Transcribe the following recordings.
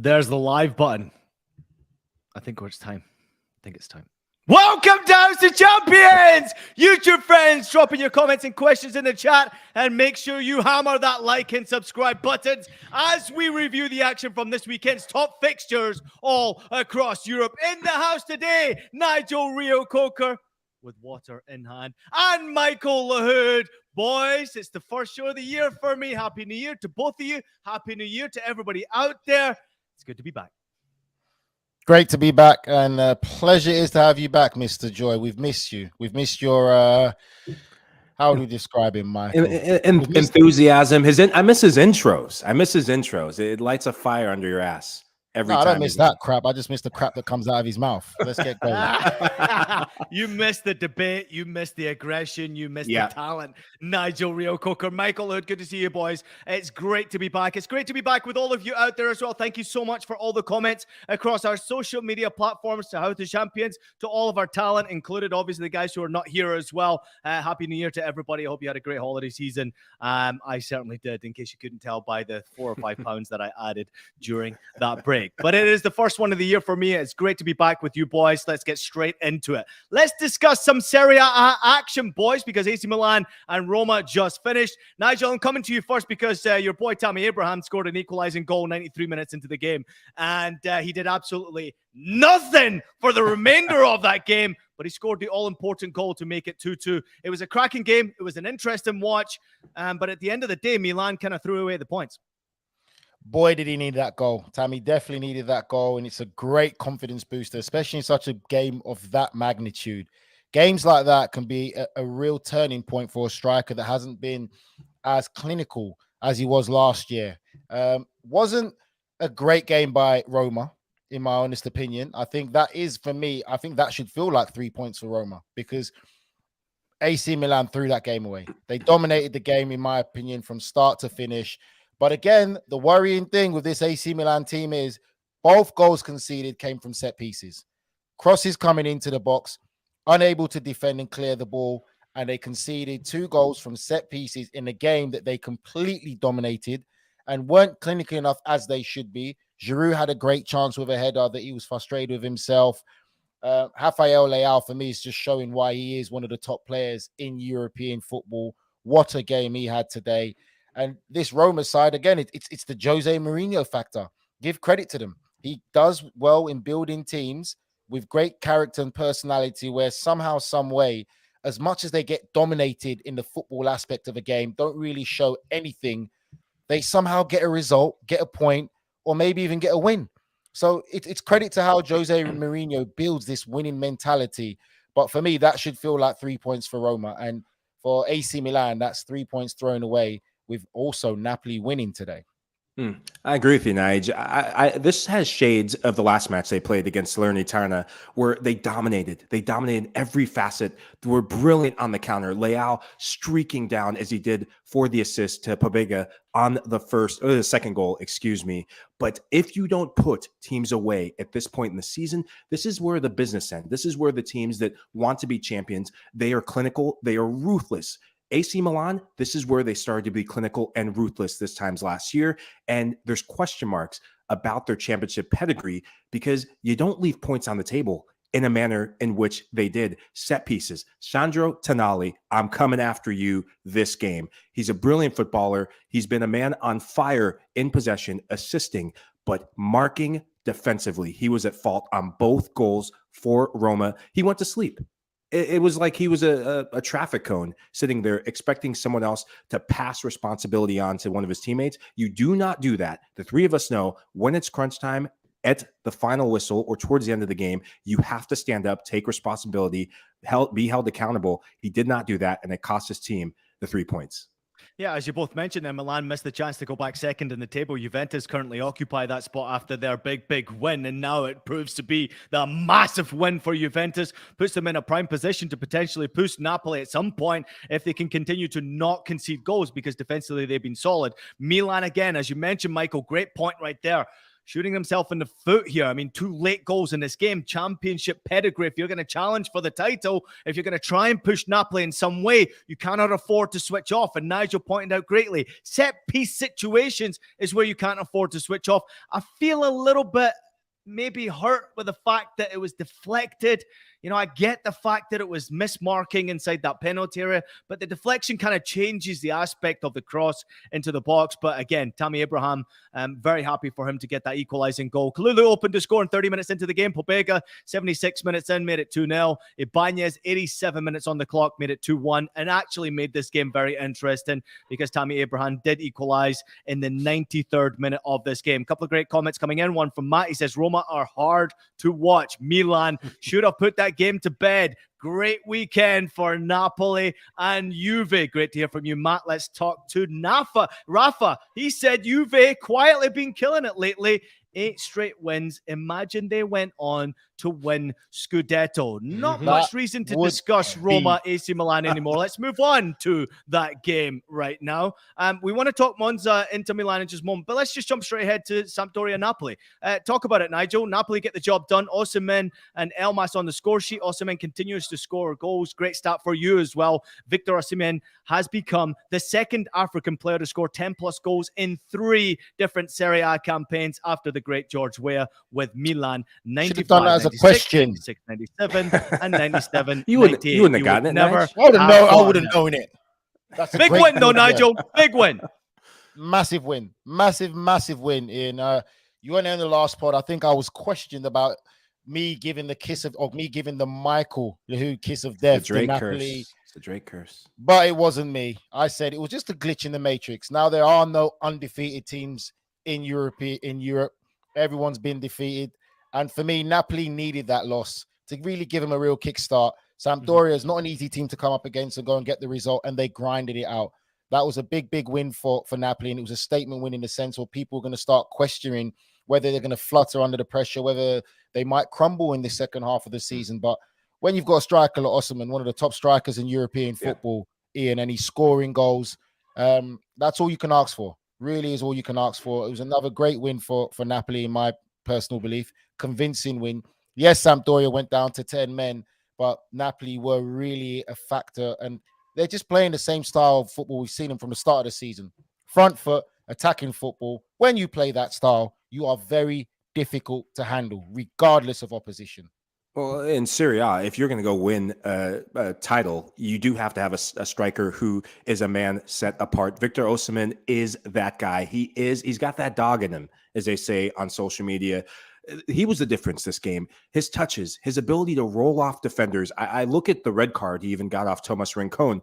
There's the live button. I think it's time. Welcome down to Champions! YouTube friends, dropping your comments and questions in the chat, and make sure you hammer that like and subscribe buttons as we review the action from this weekend's top fixtures all across Europe. In the house today, Nigel Reo-Coker with water in hand, and Michael Lahoud. Boys, it's the first show of the year for me. Happy New Year to both of you. Happy New Year to everybody out there. It's good to be back. Great to be back, and pleasure is to have you back, Mr. Joy. We've missed you. We've missed your, how do you describe him, Michael? Enthusiasm. I miss his intros. It lights a fire under your ass. I don't miss that crap. I just miss the crap that comes out of his mouth. Let's get going. You missed the debate. You missed the aggression. You missed the talent. Nigel Reo-Coker, Michael Lahoud, good to see you, boys. It's great to be back. It's great to be back with all of you out there as well. Thank you so much for all the comments across our social media platforms, to How to Champions, to all of our talent, included obviously the guys who are not here as well. Happy New Year to everybody. I hope you had a great holiday season. I certainly did, in case you couldn't tell by the 4 or 5 pounds that I added during that break. But it is the first one of the year for me. It's great to be back with you, boys. Let's get straight into it. Let's discuss some Serie A action, boys, because AC Milan and Roma just finished. Nigel, I'm coming to you first because your boy Tammy Abraham scored an equalizing goal 93 minutes into the game, and he did absolutely nothing for the remainder of that game, but he scored the all-important goal to make it 2-2. It was a cracking game. It was an interesting watch, but at the end of the day, Milan kind of threw away the points. Boy, did he need that goal. Tammy definitely needed that goal, and it's a great confidence booster, especially in such a game of that magnitude. Games like that can be a real turning point for a striker that hasn't been as clinical as he was last year. Wasn't a great game by Roma, in my honest opinion. I think that is, for me, I think that should feel like 3 points for Roma, because AC Milan threw that game away. They dominated the game, in my opinion, from start to finish. But again, the worrying thing with this AC Milan team is both goals conceded came from set pieces. Crosses coming into the box, unable to defend and clear the ball, and they conceded 2 goals from set pieces in a game that they completely dominated and weren't clinical enough as they should be. Giroud had a great chance with a header that he was frustrated with himself. Rafael Leao, for me, is just showing why he is one of the top players in European football. What a game he had today. And this Roma side, again, it's the Jose Mourinho factor. Give credit to them. He does well in building teams with great character and personality, where somehow, some way, as much as they get dominated in the football aspect of a game, don't really show anything, they somehow get a result, get a point, or maybe even get a win. So it's credit to how Jose Mourinho builds this winning mentality. But for me, that should feel like 3 points for Roma. And for AC Milan, that's 3 points thrown away, with also Napoli winning today. I agree with you, Nigel. This has shades of the last match they played against Salernitana, where they dominated. They dominated every facet. They were brilliant on the counter. Leao streaking down as he did for the assist to Pobega on the second goal, excuse me. But if you don't put teams away at this point in the season, this is where the business ends. This is where the teams that want to be champions, they are clinical, they are ruthless. AC Milan, this is where they started to be clinical and ruthless this times last year. And there's question marks about their championship pedigree, because you don't leave points on the table in a manner in which they did. Set pieces. Sandro Tonali, I'm coming after you this game. He's a brilliant footballer. He's been a man on fire in possession, assisting, but marking defensively. He was at fault on both goals for Roma. He went to sleep. It was like he was a traffic cone sitting there expecting someone else to pass responsibility on to one of his teammates. You do not do that. The three of us know when it's crunch time at the final whistle or towards the end of the game, you have to stand up, take responsibility, be held accountable. He did not do that, and it cost his team the 3 points. Yeah, as you both mentioned, Milan missed the chance to go back second in the table. Juventus currently occupy that spot after their big win, and now it proves to be the massive win for Juventus. Puts them in a prime position to potentially push Napoli at some point if they can continue to not concede goals, because defensively they've been solid. Milan, again, as you mentioned, Michael, great point right there. shooting himself in the foot here. I mean, 2 late goals in this game, championship pedigree. If you're going to challenge for the title, if you're going to try and push Napoli in some way, you cannot afford to switch off. And Nigel pointed out greatly, set piece situations is where you can't afford to switch off. I feel a little bit maybe hurt with the fact that it was deflected. You know, I get the fact that it was mismarking inside that penalty area, but the deflection kind of changes the aspect of the cross into the box. But again, Tammy Abraham, very happy for him to get that equalizing goal. Kalulu opened to score in 30 minutes into the game. Pobega, 76 minutes in, made it 2-0. Ibanez, 87 minutes on the clock, made it 2-1, and actually made this game very interesting because Tammy Abraham did equalize in the 93rd minute of this game. A couple of great comments coming in. One from Matt. He says, Roma are hard to watch. Milan should have put that game to bed. Great weekend for Napoli and Juve. Great to hear from you, Matt. Let's talk to Rafa. He said Juve quietly been killing it lately. 8 straight wins. Imagine they went on to win Scudetto. Not much reason to discuss Roma AC Milan anymore. Let's move on to that game right now. We want to talk Monza into Milan in just a moment, but let's just jump straight ahead to Sampdoria Napoli. Talk about it, Nigel. Napoli get the job done. Osimhen and Elmas on the score sheet. Osimhen continues to score goals. Great stat for you as well. Victor Osimhen has become the second African player to score 10 plus goals in 3 different Serie A campaigns after the great George Weah with Milan. 95, 96, question. 96, 97, and 97. You wouldn't have gotten it. Never. I would have known it. That's a big great win, though, win, yeah. Nigel. Big win. Massive win. Massive win. In you weren't in the last pod. I think I was questioned about me giving the Michael Lahoud kiss of death to Napoli. It's the Drake curse. But it wasn't me. I said it was just a glitch in the matrix. Now there are no undefeated teams in Europe. Everyone's been defeated. And for me, Napoli needed that loss to really give them a real kickstart. Sampdoria is not an easy team to come up against and go and get the result, and they grinded it out. That was a big win for Napoli, and it was a statement win in the sense where people are going to start questioning whether they're going to flutter under the pressure, whether they might crumble in the second half of the season. But when you've got a striker like Osimhen, one of the top strikers in European football, Ian, and he's scoring goals, that's all you can ask for. Really is all you can ask for. It was another great win for Napoli, in my personal belief. Convincing win. Yes, Sampdoria went down to 10 men, but Napoli were really a factor, and they're just playing the same style of football we've seen them from the start of the season. Front foot, attacking football. When you play that style, you are very difficult to handle, regardless of opposition. Well, in Serie A, if you're going to go win a title, you do have to have a striker who is a man set apart. Victor Osimhen is that guy. He's got that dog in him, as they say on social media. He was the difference this game. His touches, his ability to roll off defenders. I look at the red card he even got off Thomas Rincon.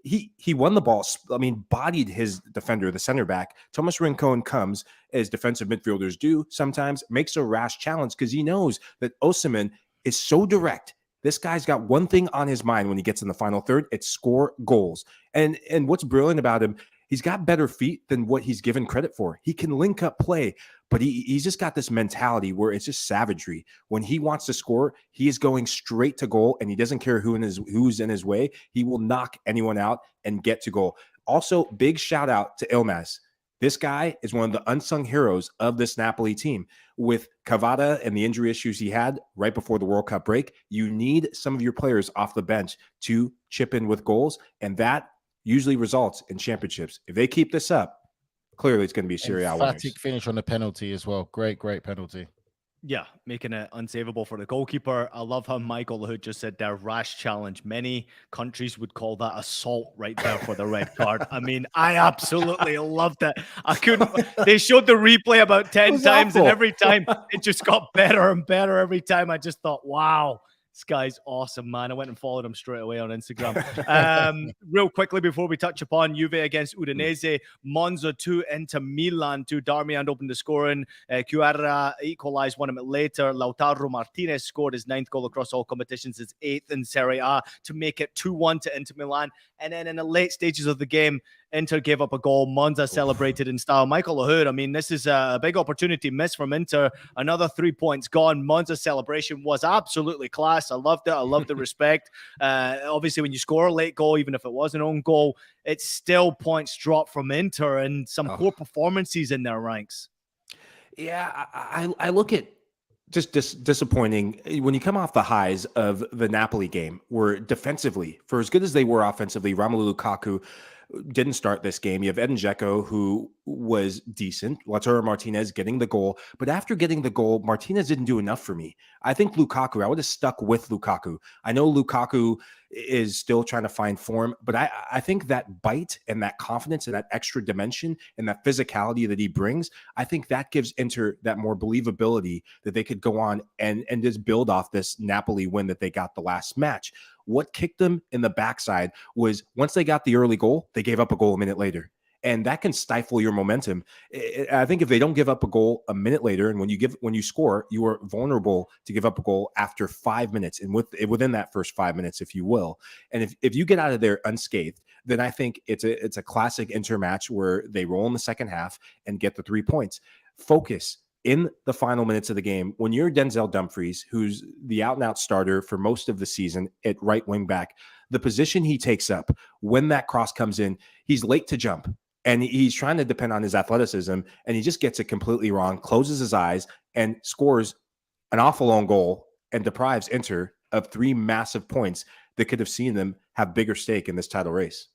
He won the ball. I mean, bodied his defender, the center back. Thomas Rincon comes, as defensive midfielders do sometimes, makes a rash challenge because he knows that Osimhen is so direct. This guy's got one thing on his mind when he gets in the final third. It's score goals. And what's brilliant about him, he's got better feet than what he's given credit for. He can link up play, but he's just got this mentality where it's just savagery. When he wants to score, he is going straight to goal, and he doesn't care who's in his way. He will knock anyone out and get to goal. Also, big shout out to Elmas. This guy is one of the unsung heroes of this Napoli team. With Cavada and the injury issues he had right before the World Cup break, you need some of your players off the bench to chip in with goals, and that usually results in championships. If they keep this up, clearly it's going to be Serie A winners. Emphatic finish on the penalty as well. Great penalty. Yeah, making it unsavable for the goalkeeper. I love how Michael Lahoud just said their rash challenge. Many countries would call that assault right there for the red card. I mean, I absolutely loved it. I couldn't. They showed the replay about 10 times, and every time it just got better and better every time. I just thought, wow. This guy's awesome, man. I went and followed him straight away on Instagram. Real quickly before we touch upon Juve against Udinese, Monza 2 into Milan 2. Darmian opened the scoring. Chiara equalized 1 minute later. Lautaro Martinez scored his 9th goal across all competitions, his 8th in Serie A to make it 2-1 to Inter Milan. And then in the late stages of the game, Inter gave up a goal. Monza celebrated in style. Michael Lahoud, I mean, this is a big opportunity missed from Inter. Another 3 points gone. Monza's celebration was absolutely class. I loved it. I loved the respect. Obviously, when you score a late goal, even if it was an own goal, it's still points dropped from Inter and some poor performances in their ranks. Yeah, I look at just disappointing when you come off the highs of the Napoli game, where defensively, for as good as they were offensively, Romelu Lukaku didn't start this game. You have Edin Dzeko, who was decent. Lautaro Martinez getting the goal. But after getting the goal, Martinez didn't do enough for me. I think Lukaku, I would have stuck with Lukaku. I know Lukaku is still trying to find form, but I think that bite and that confidence and that extra dimension and that physicality that he brings, I think that gives Inter that more believability that they could go on and just build off this Napoli win that they got the last match. What kicked them in the backside was once they got the early goal, they gave up a goal a minute later. And that can stifle your momentum. I think if they don't give up a goal a minute later, and when you score, you are vulnerable to give up a goal after 5 minutes, and within that first 5 minutes, if you will. And if you get out of there unscathed, then I think it's a classic Inter match where they roll in the second half and get the 3 points. Focus in the final minutes of the game. When you're Denzel Dumfries, who's the out-and-out starter for most of the season at right wing back, the position he takes up when that cross comes in, he's late to jump. And he's trying to depend on his athleticism, and he just gets it completely wrong, closes his eyes, and scores an awful own goal and deprives Inter of 3 massive points that could have seen them have bigger stake in this title race.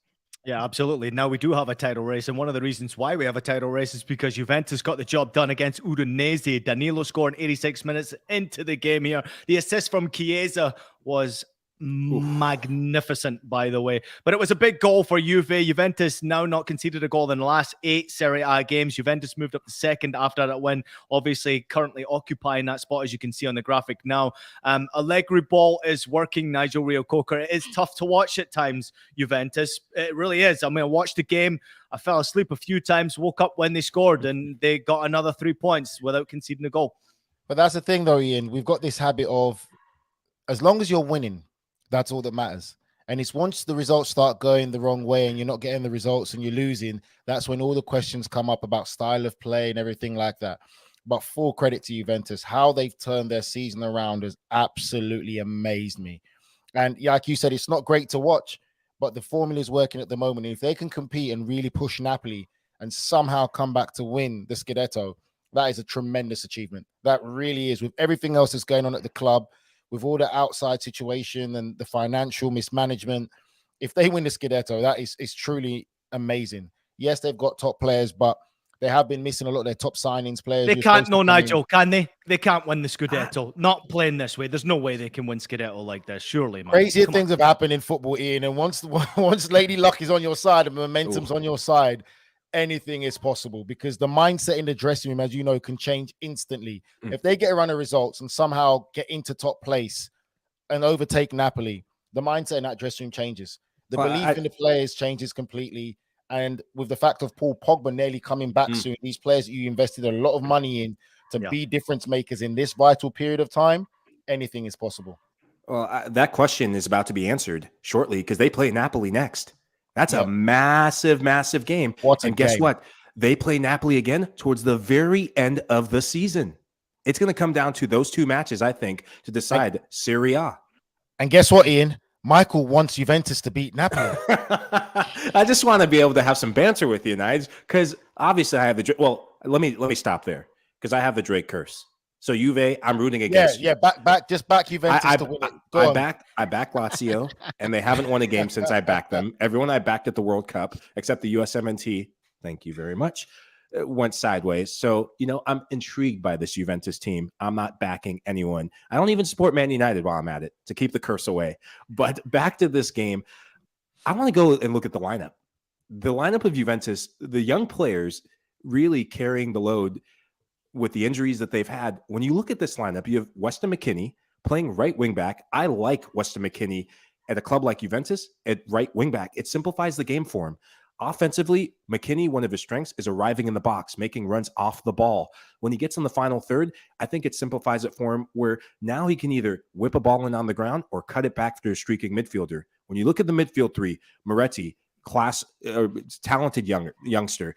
Yeah, absolutely. Now we do have a title race, and one of the reasons why we have a title race is because Juventus got the job done against Udinese. Danilo scoring 86 minutes into the game here. The assist from Chiesa was magnificent, by the way, but it was a big goal for Juve. Juventus now not conceded a goal in the last 8 Serie A games. Juventus moved up to second after that win, obviously currently occupying that spot, as you can see on the graphic now. Allegri ball is working, Nigel Reo-Coker. It is tough to watch at times, Juventus. It really is. I mean, I watched the game. I fell asleep a few times, woke up when they scored, and they got another 3 points without conceding a goal. But that's the thing, though, Ian. We've got this habit of, as long as you're winning, that's all that matters. And it's once the results start going the wrong way and you're not getting the results and you're losing, that's when all the questions come up about style of play and everything like that. But full credit to Juventus. How they've turned their season around has absolutely amazed me. And yeah, like you said, it's not great to watch, but the formula is working at the moment. If they can compete and really push Napoli and somehow come back to win the Scudetto, that is a tremendous achievement. That really is, with everything else that's going on at the club, with all the outside situation and the financial mismanagement. If they win the Scudetto, that is truly amazing. Yes, they've got top players, but they have been missing a lot of their top signings players. They can't, no, Nigel, can they? They can't win the Scudetto. Not playing this way. There's no way they can win Scudetto like this, surely, man. Crazier things have happened in football, Ian, and once Lady Luck is on your side and momentum's on your side, anything is possible, because the mindset in the dressing room, as you know, can change instantly. If they get a run of results and somehow get into top place and overtake Napoli, the mindset in that dressing room changes. The belief in the players changes completely. And with the fact of Paul Pogba nearly coming back soon, these players that you invested a lot of money in to be difference makers in this vital period of time, anything is possible. Well, that question is about to be answered shortly, because they play Napoli next. That's a massive, massive game. And guess what? They play Napoli again towards the very end of the season. It's going to come down to those 2 matches, I think, to decide Serie A. And guess what, Ian? Michael wants Juventus to beat Napoli. I just want to be able to have some banter with you, Nigel, because obviously I have the... Well, let me stop there, because I have the Drake curse. So Juve, I'm rooting against you. Yeah, back Juventus to win it. I back Lazio, and they haven't won a game since I backed them. Everyone I backed at the World Cup, except the USMNT, thank you very much, went sideways. So, I'm intrigued by this Juventus team. I'm not backing anyone. I don't even support Man United while I'm at it, to keep the curse away. But back to this game, I want to go and look at the lineup. The lineup of Juventus, the young players really carrying the load with the injuries that they've had. When you look at this lineup, you have Weston McKennie playing right wing back. I like Weston McKennie at a club like Juventus at right wing back. It simplifies the game for him. Offensively, McKennie, one of his strengths is arriving in the box, making runs off the ball. When he gets in the final third, I think it simplifies it for him, where now he can either whip a ball in on the ground or cut it back to a streaking midfielder. When you look at the midfield 3, Moretti, talented youngster.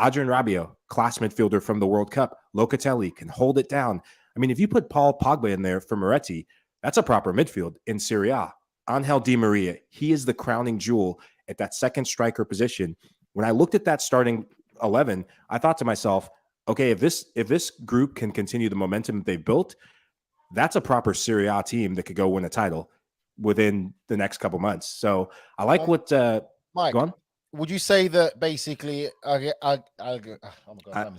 Adrian Rabiot, class midfielder from the World Cup. Locatelli can hold it down. I mean, if you put Paul Pogba in there for Moretti, that's a proper midfield in Serie A. Angel Di Maria, he is the crowning jewel at that second striker position. When I looked at that starting 11, I thought to myself, okay, if this group can continue the momentum they've built, that's a proper Serie A team that could go win a title within the next couple months. So I like what Mike, go on. would you say that basically oh my God, I'm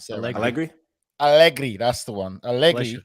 Allegri, that's the one. Allegri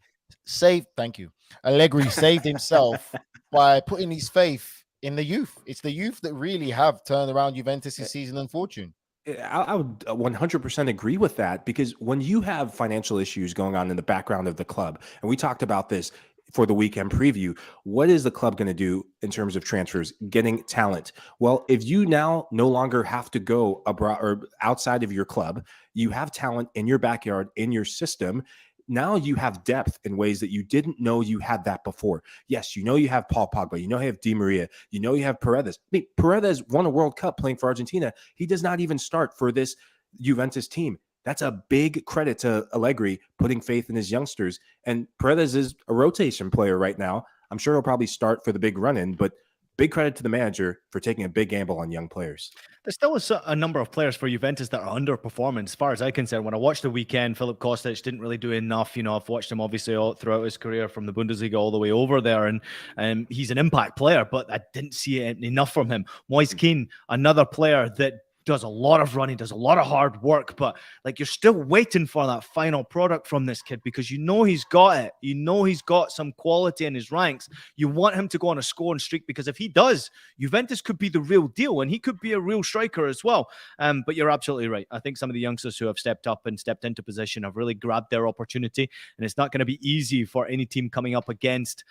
thank you. Allegri saved himself by putting his faith in the youth. It's the youth that really have turned around Juventus' season and fortune. I would 100% agree with that, because when you have financial issues going on in the background of the club, and we talked about this for the weekend preview, what is the club going to do in terms of transfers, getting talent? Well, if you now no longer have to go abroad or outside of your club, you have talent in your backyard, in your system. Now you have depth in ways that you didn't know you had that before. Yes, you have Paul Pogba, you have Di Maria, you have Paredes. I mean, Paredes won a World Cup playing for Argentina. He does not even start for this Juventus team. That's a big credit to Allegri putting faith in his youngsters. And Paredes is a rotation player right now. I'm sure he'll probably start for the big run-in, but big credit to the manager for taking a big gamble on young players. There's still a number of players for Juventus that are underperforming, as far as I'm concerned. When I watched the weekend, Filip Kostic didn't really do enough. I've watched him obviously all throughout his career from the Bundesliga all the way over there, and he's an impact player, but I didn't see enough from him. Moise Kean, another player that does a lot of running, does a lot of hard work, but like, you're still waiting for that final product from this kid, because he's got it. He's got some quality in his ranks. You want him to go on a scoring streak, because if he does, Juventus could be the real deal, and he could be a real striker as well. But you're absolutely right. I think some of the youngsters who have stepped up and stepped into position have really grabbed their opportunity, and it's not going to be easy for any team coming up against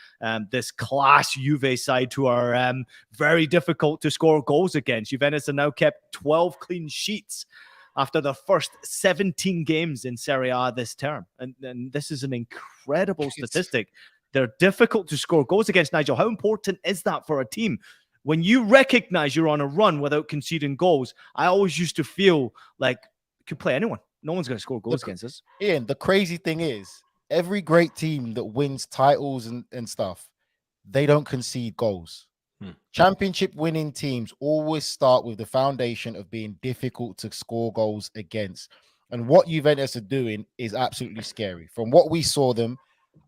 this class Juve side, who are very difficult to score goals against. Juventus have now kept 12 clean sheets after the first 17 games in Serie A this term. And this is an incredible statistic. They're difficult to score goals against. Nigel, how important is that for a team? When you recognize you're on a run without conceding goals, I always used to feel like you could play anyone. No one's going to score goals against us. Ian, the crazy thing is, every great team that wins titles and stuff, they don't concede goals. Championship winning teams always start with the foundation of being difficult to score goals against. And what Juventus are doing is absolutely scary. From what we saw them,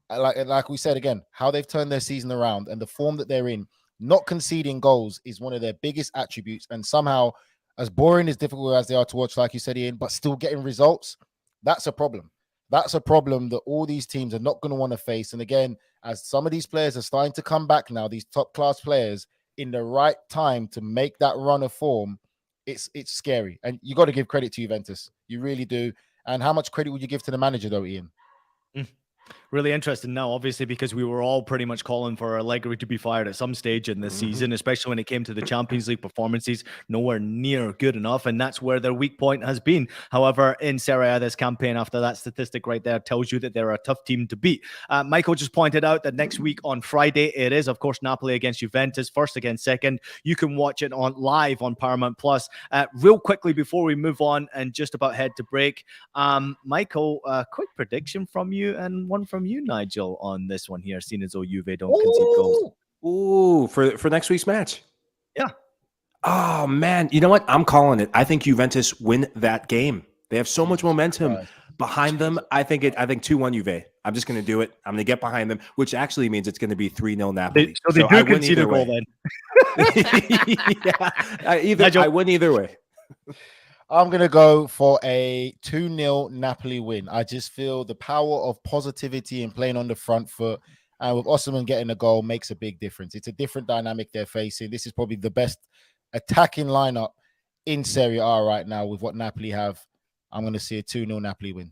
like we said again, how they've turned their season around and the form that they're in, not conceding goals is one of their biggest attributes. And somehow, as boring, as difficult as they are to watch, like you said, Ian, but still getting results, that's a problem. That's a problem that all these teams are not going to want to face. And again, as some of these players are starting to come back now, these top class players, in the right time to make that run of form, it's scary. And you got to give credit to Juventus. You really do. And how much credit would you give to the manager, though, Ian? Really interesting now, obviously, because we were all pretty much calling for Allegri to be fired at some stage in this season, especially when it came to the Champions League performances, nowhere near good enough, and that's where their weak point has been. However, in Serie A this campaign, after that statistic right there, tells you that they're a tough team to beat. Michael just pointed out that next week on Friday, it is, of course, Napoli against Juventus, first against second. You can watch it live on Paramount Plus. Real quickly, before we move on and just about head to break, Michael, a quick prediction from you and one from you, Nigel, on this one here, seeing as though Juve don't concede goals. Ooh, for next week's match. Yeah. Oh man, you know what? I'm calling it. I think Juventus win that game. They have so much momentum behind them. I think 2-1 Juve. I'm just going to do it. I'm going to get behind them, which actually means it's going to be 3-0 Napoli. So they do concede a goal then. I win either way. I'm going to go for a 2-0 Napoli win. I just feel the power of positivity and playing on the front foot, and with Osimhen getting a goal makes a big difference. It's a different dynamic they're facing. This is probably the best attacking lineup in Serie A right now with what Napoli have. I'm going to see a 2-0 Napoli win.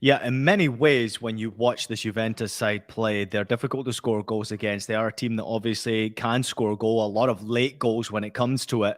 Yeah, in many ways, when you watch this Juventus side play, they're difficult to score goals against. They are a team that obviously can score a goal, a lot of late goals when it comes to it.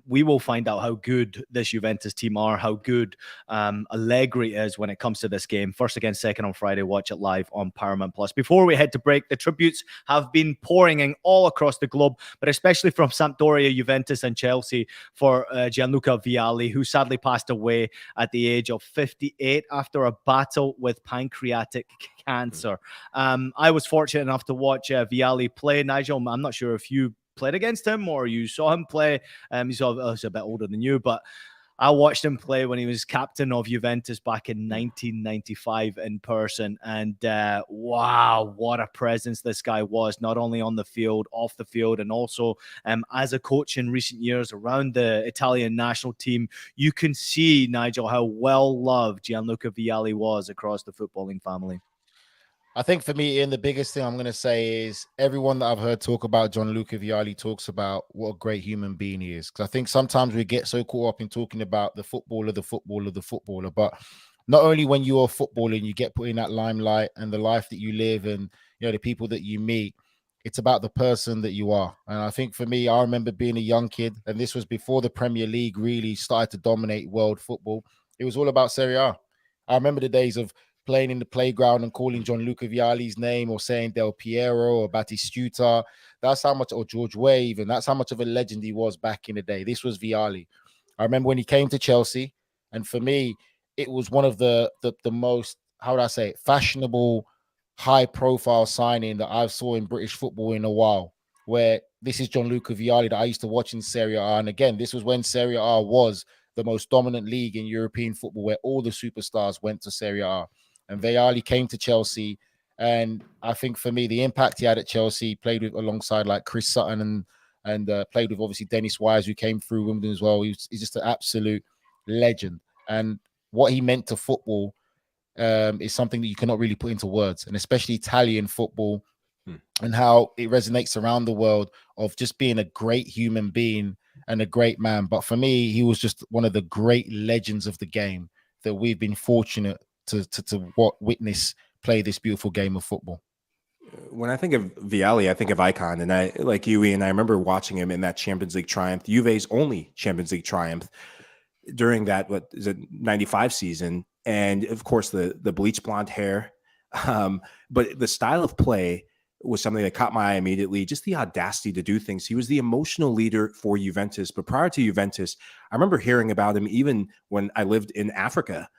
We will find out how good this Juventus team are, how good Allegri is when it comes to this game. First against second on Friday. Watch it live on Paramount Plus. Before we head to break, the tributes have been pouring in all across the globe, but especially from Sampdoria, Juventus and Chelsea for Gianluca Vialli, who sadly passed away at the age of 58 after a battle with pancreatic cancer. I was fortunate enough to watch Vialli play. Nigel, I'm not sure if you played against him or you saw him play. He's obviously a bit older than you, but I watched him play when he was captain of Juventus back in 1995 in person. And wow, what a presence this guy was, not only on the field, off the field, and also as a coach in recent years around the Italian national team. You can see, Nigel, how well loved Gianluca Vialli was across the footballing family. I think for me, Ian, the biggest thing I'm going to say is everyone that I've heard talk about Gianluca Vialli talks about what a great human being he is. Because I think sometimes we get so caught up in talking about the footballer, but not only when you're a footballer and you get put in that limelight and the life that you live and the people that you meet, it's about the person that you are. And I think for me, I remember being a young kid, and this was before the Premier League really started to dominate world football. It was all about Serie A. I remember the days of playing in the playground and calling Gianluca Vialli's name or saying Del Piero or Batistuta. That's how much, or George Wave, and that's how much of a legend he was back in the day. This was Vialli. I remember when he came to Chelsea, and for me, it was one of the most, how would I say it, fashionable, high-profile signing that I've saw in British football in a while, where this is Gianluca Vialli that I used to watch in Serie A. And again, this was when Serie A was the most dominant league in European football, where all the superstars went to Serie A. And Vialli came to Chelsea, and I think for me, the impact he had at Chelsea, played with alongside like Chris Sutton and played with obviously Dennis Wise, who came through Wimbledon as well. He's just an absolute legend, and what he meant to football is something that you cannot really put into words, and especially Italian football and how it resonates around the world of just being a great human being and a great man. But for me, he was just one of the great legends of the game that we've been fortunate to witness play this beautiful game of football. When I think of Vialli, I think of icon, and I, like you, Ian, I remember watching him in that Champions League triumph, Juve's only Champions League triumph during that, what is it, 95 season, and of course the bleach blonde hair, but the style of play was something that caught my eye immediately. Just the audacity to do things. He was the emotional leader for Juventus, but prior to Juventus, I remember hearing about him even when I lived in Africa.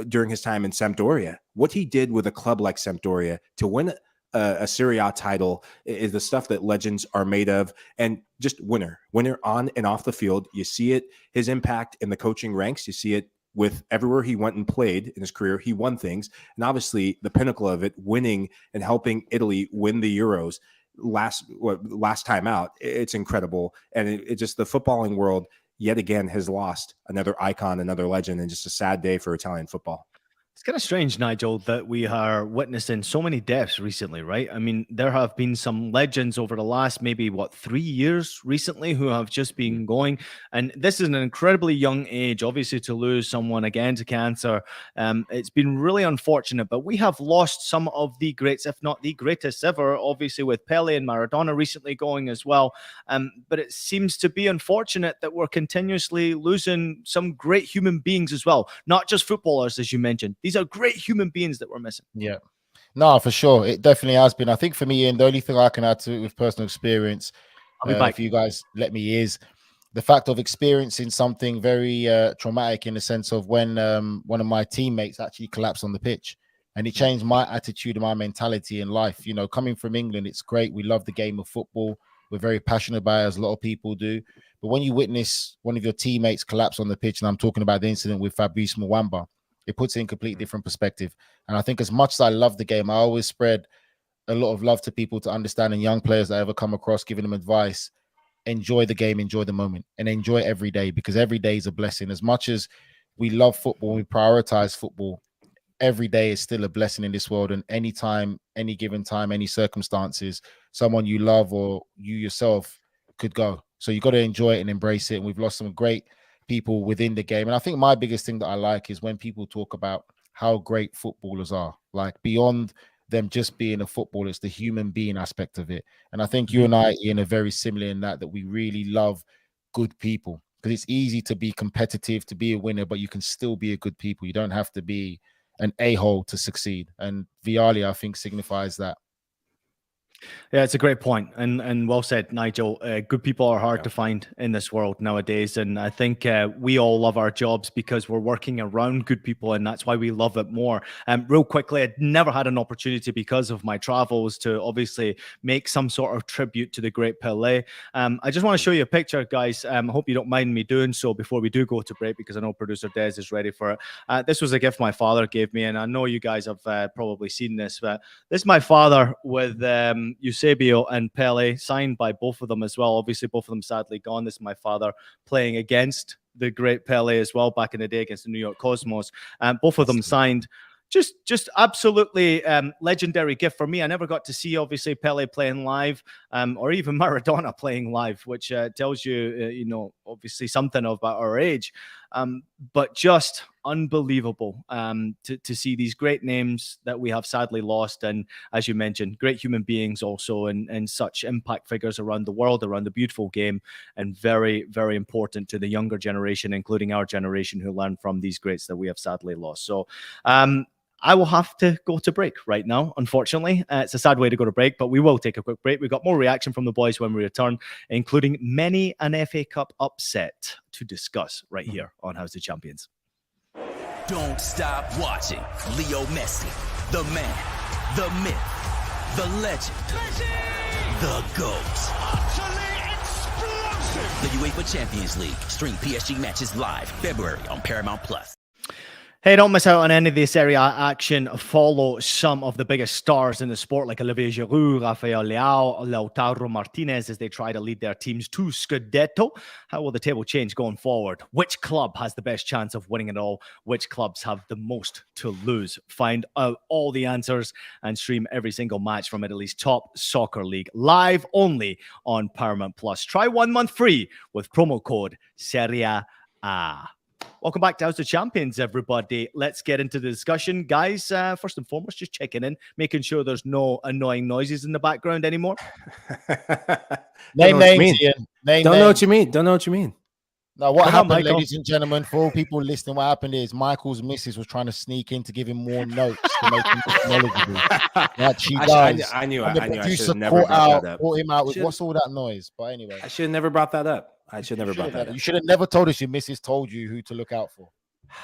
During his time in Sampdoria, what he did with a club like Sampdoria to win a Serie A title is the stuff that legends are made of, and just winner on and off the field. You see it, his impact in the coaching ranks. You see it with everywhere he went and played in his career. He won things, and obviously the pinnacle of it, winning and helping Italy win the Euros last time out. It's incredible, and it just, the footballing world yet again has lost another icon, another legend, and just a sad day for Italian football. It's kind of strange, Nigel, that we are witnessing so many deaths recently, right? I mean, there have been some legends over the last maybe, 3 years recently who have just been going. And this is an incredibly young age, obviously, to lose someone again to cancer. It's been really unfortunate, but we have lost some of the greats, if not the greatest ever, obviously with Pele and Maradona recently going as well. But it seems to be unfortunate that we're continuously losing some great human beings as well, not just footballers, as you mentioned. These are great human beings that we're missing. Yeah, no, for sure. It definitely has been. I think for me, and the only thing I can add to it with personal experience, if you guys let me, is the fact of experiencing something very traumatic in the sense of when one of my teammates actually collapsed on the pitch. And it changed my attitude and my mentality in life. You know, coming from England, it's great. We love the game of football. We're very passionate about it, as a lot of people do. But when you witness one of your teammates collapse on the pitch, and I'm talking about the incident with Fabrice Mwamba, it puts it in completely different perspective. And I think as much as I love the game, I always spread a lot of love to people to understand, and young players that I ever come across, giving them advice: enjoy the game, enjoy the moment, and enjoy every day, because every day is a blessing. As much as we love football, we prioritize football, every day is still a blessing in this world. And anytime, any given time, any circumstances, someone you love or you yourself could go. So you got to enjoy it and embrace it. And we've lost some great people within the game. And I think my biggest thing that I like is when people talk about how great footballers are, like beyond them just being a footballer, it's the human being aspect of it. And I think you and I, Ian, are very similar in that we really love good people, because it's easy to be competitive, to be a winner, but you can still be a good people. You don't have to be an a-hole to succeed. And Vialli, I think, signifies that. Yeah, it's a great point, and well said, Nigel. Good people are hard to find in this world nowadays, and I think we all love our jobs because we're working around good people, and that's why we love it more. Real quickly, I'd never had an opportunity because of my travels to obviously make some sort of tribute to the great Pelé. I just want to show you a picture, guys. I hope you don't mind me doing so before we do go to break, because I know producer Des is ready for it. This was a gift my father gave me, and I know you guys have probably seen this, but this is my father with Eusebio and Pele, signed by both of them as well. Obviously, both of them sadly gone. This is my father playing against the great Pele as well back in the day against the New York Cosmos. Both of them signed. Just absolutely legendary gift for me. I never got to see, obviously, Pele playing live or even Maradona playing live, which tells you, obviously something about our age. But just unbelievable to see these great names that we have sadly lost. And as you mentioned, great human beings also, and such impact figures around the world, around the beautiful game, and very, very important to the younger generation, including our generation, who learn from these greats that we have sadly lost. So, I will have to go to break right now, unfortunately. It's a sad way to go to break, but we will take a quick break. We've got more reaction from the boys when we return, including many an FA Cup upset to discuss right here on House of Champions. Don't stop watching Leo Messi, the man, the myth, the legend, the GOAT. Utterly explosive! The UEFA Champions League. Stream PSG matches live February on Paramount+. Hey, don't miss out on any of the Serie A action. Follow some of the biggest stars in the sport like Olivier Giroud, Rafael Leao, Lautaro Martinez as they try to lead their teams to Scudetto. How will the table change going forward? Which club has the best chance of winning it all? Which clubs have the most to lose? Find out all the answers and stream every single match from Italy's top soccer league live only on Paramount+. Try 1 month free with promo code Serie A. Welcome back to House of Champions, everybody. Let's get into the discussion. Guys, first and foremost, just checking in, making sure there's no annoying noises in the background anymore. Name names, Ian. Don't know what you mean. Don't know what you mean. Now, what happened, ladies and gentlemen, for all people listening, what happened is Michael's missus was trying to sneak in to give him more notes to make him knowledgeable. That she does. I knew and the producer caught him out with what's all that noise? But anyway. I should have never brought that up. You should have never told us your missus told you who to look out for.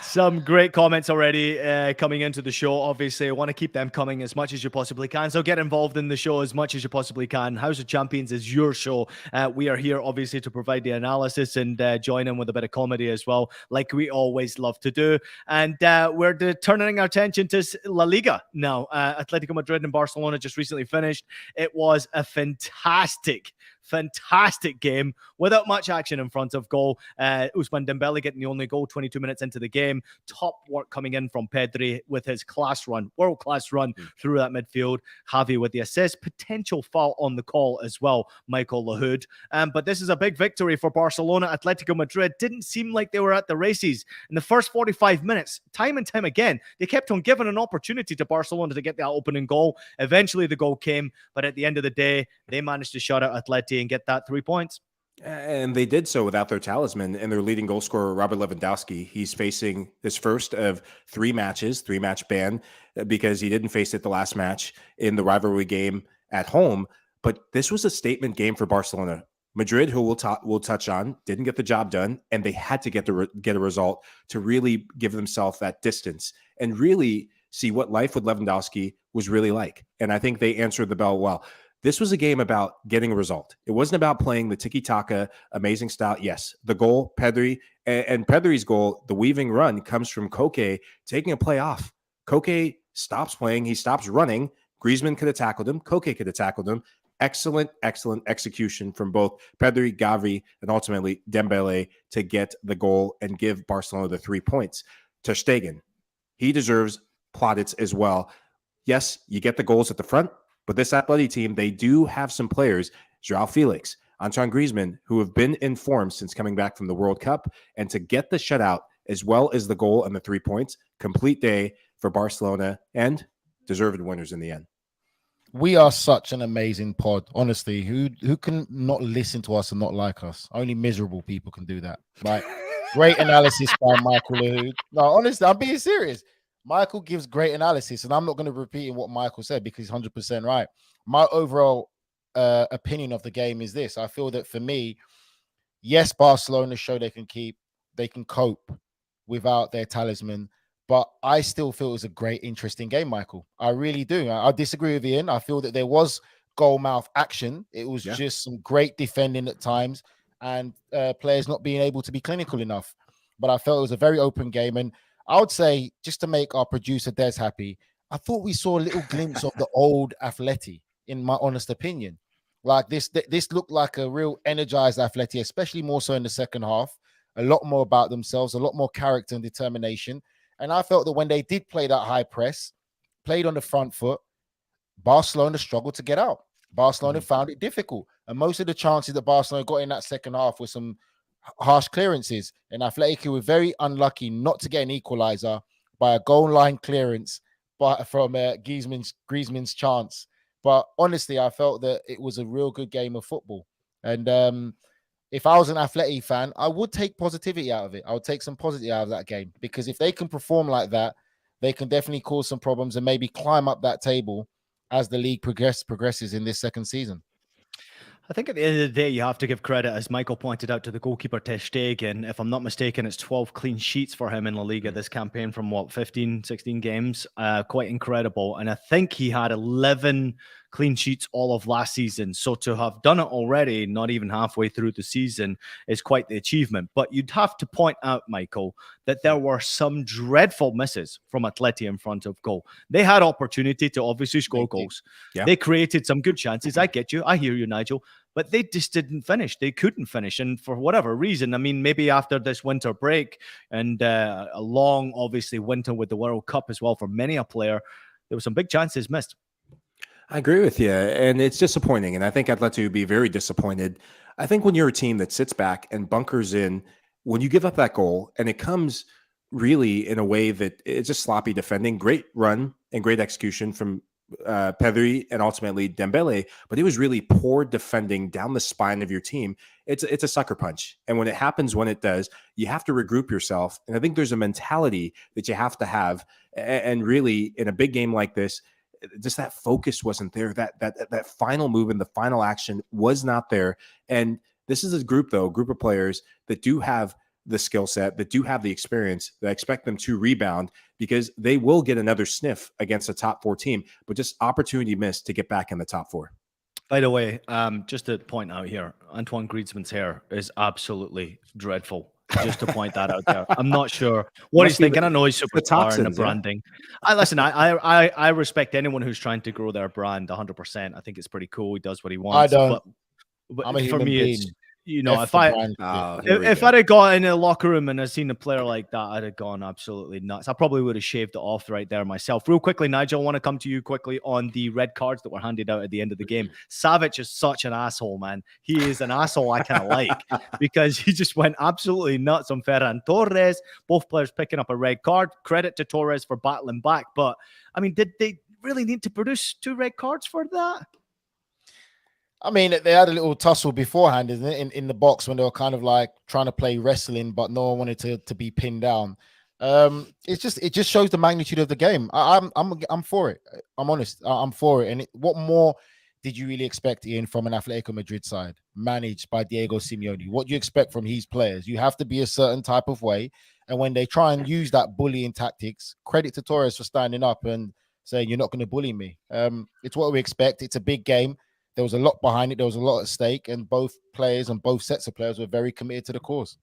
Some great comments already coming into the show. Obviously, I want to keep them coming as much as you possibly can. So get involved in the show as much as you possibly can. House of Champions is your show. We are here, obviously, to provide the analysis and join in with a bit of comedy as well, like we always love to do. And we're turning our attention to La Liga now. Atletico Madrid and Barcelona just recently finished. It was a fantastic game without much action in front of goal. Ousmane Dembele getting the only goal 22 minutes into the game. Top work coming in from Pedri with his world-class run through that midfield. Javi with the assist. Potential foul on the call as well, Michael Lahoud. But this is a big victory for Barcelona. Atletico Madrid didn't seem like they were at the races. In the first 45 minutes, time and time again, they kept on giving an opportunity to Barcelona to get that opening goal. Eventually, the goal came, but at the end of the day, they managed to shut out Atleti and get that 3 points. And they did so without their talisman and their leading goal scorer, Robert Lewandowski. He's facing his first of 3 match ban, because he didn't face it the last match in the rivalry game at home. But this was a statement game for Barcelona. Madrid, who we'll touch on, didn't get the job done, and they had to get a result to really give themselves that distance and really see what life with Lewandowski was really like. And I think they answered the bell well. This was a game about getting a result. It wasn't about playing the tiki-taka, amazing style. Yes, the goal, Pedri, and Pedri's goal, the weaving run, comes from Koke taking a play off. Koke stops playing. He stops running. Griezmann could have tackled him. Koke could have tackled him. Excellent execution from both Pedri, Gavi, and ultimately Dembele to get the goal and give Barcelona the 3 points. Ter Stegen, he deserves plaudits as well. Yes, you get the goals at the front, but this Atleti team, they do have some players, João Felix, Antoine Griezmann, who have been in form since coming back from the World Cup. And to get the shutout, as well as the goal and the 3 points, complete day for Barcelona and deserved winners in the end. We are such an amazing pod, honestly. Who can not listen to us and not like us? Only miserable people can do that, right? Great analysis by Michael Lahoud. No, honestly, I'm being serious. Michael gives great analysis, and I'm not going to repeat what Michael said because he's 100% right. My overall opinion of the game is this. I feel that for me, yes, Barcelona show they can cope without their talisman, but I still feel it was a great, interesting game, Michael. I really do. I disagree with Ian. I feel that there was goal mouth action. It was just some great defending at times and players not being able to be clinical enough. But I felt it was a very open game. And I would say, just to make our producer Des happy, I thought we saw a little glimpse of the old Atleti, in my honest opinion. Like this looked like a real energized Atleti, especially more so in the second half. A lot more about themselves, a lot more character and determination. And I felt that when they did play that high press, played on the front foot, Barcelona struggled to get out. Barcelona found it difficult. And most of the chances that Barcelona got in that second half were some harsh clearances. And Atleti were very unlucky not to get an equalizer by a goal line clearance from Griezmann's chance. But honestly, I felt that it was a real good game of football. And if I was an Atleti fan, I would take positivity out of it. I would take some positivity out of that game, because if they can perform like that, they can definitely cause some problems and maybe climb up that table as the league progresses in this second season. I think at the end of the day, you have to give credit, as Michael pointed out, to the goalkeeper Ter Stegen. If I'm not mistaken, it's 12 clean sheets for him in La Liga this campaign from 15, 16 games. Quite incredible. And I think he had 11 clean sheets all of last season. So to have done it already, not even halfway through the season, is quite the achievement. But you'd have to point out, Michael, that there were some dreadful misses from Atleti in front of goal. They had opportunity to obviously score goals. Yeah. They created some good chances. I get you. I hear you, Nigel. But they just didn't finish. They couldn't finish. And for whatever reason, I mean, maybe after this winter break and a long, obviously, winter with the World Cup as well for many a player, there were some big chances missed. I agree with you. And it's disappointing. And I think Atleti would be very disappointed. I think when you're a team that sits back and bunkers in, when you give up that goal, and it comes really in a way that it's just sloppy defending, great run and great execution from Pedri and ultimately Dembele, but it was really poor defending down the spine of your team. It's a sucker punch. And when it happens, when it does, you have to regroup yourself. And I think there's a mentality that you have to have. And really, in a big game like this, just that focus wasn't there. That final move and the final action was not there. And this is a group of players that do have the skill set, that do have the experience, that I expect them to rebound, because they will get another sniff against a top four team, but just opportunity missed to get back in the top four. By the way, just to point out here, Antoine Griezmann's hair is absolutely dreadful. Just to point that out there. I'm not sure what he's thinking. I know he's super toxins, in the branding. Listen, I respect anyone who's trying to grow their brand 100%. I think it's pretty cool. He does what he wants. I don't. But I'm a for me, being. it's, you know, if I'd have got in a locker room and I'd seen a player like that, I'd have gone absolutely nuts. I probably would have shaved it off right there myself. Real quickly, Nigel, I want to come to you quickly on the red cards that were handed out at the end of the game. Savic is such an asshole, man. He is an asshole I kind of like, because he just went absolutely nuts on Ferran Torres. Both players picking up a red card. Credit to Torres for battling back. But, I mean, did they really need to produce 2 red cards for that? I mean, they had a little tussle beforehand, isn't it, in the box, when they were kind of like trying to play wrestling, but no one wanted to be pinned down. It just shows the magnitude of the game. I'm for it. I'm honest. I'm for it. And what more did you really expect, Ian, from an Atletico Madrid side managed by Diego Simeone? What do you expect from his players? You have to be a certain type of way. And when they try and use that bullying tactics, credit to Torres for standing up and saying, you're not going to bully me. It's what we expect. It's a big game. There was a lot behind it. There was a lot at stake, and both players and both sets of players were very committed to the cause.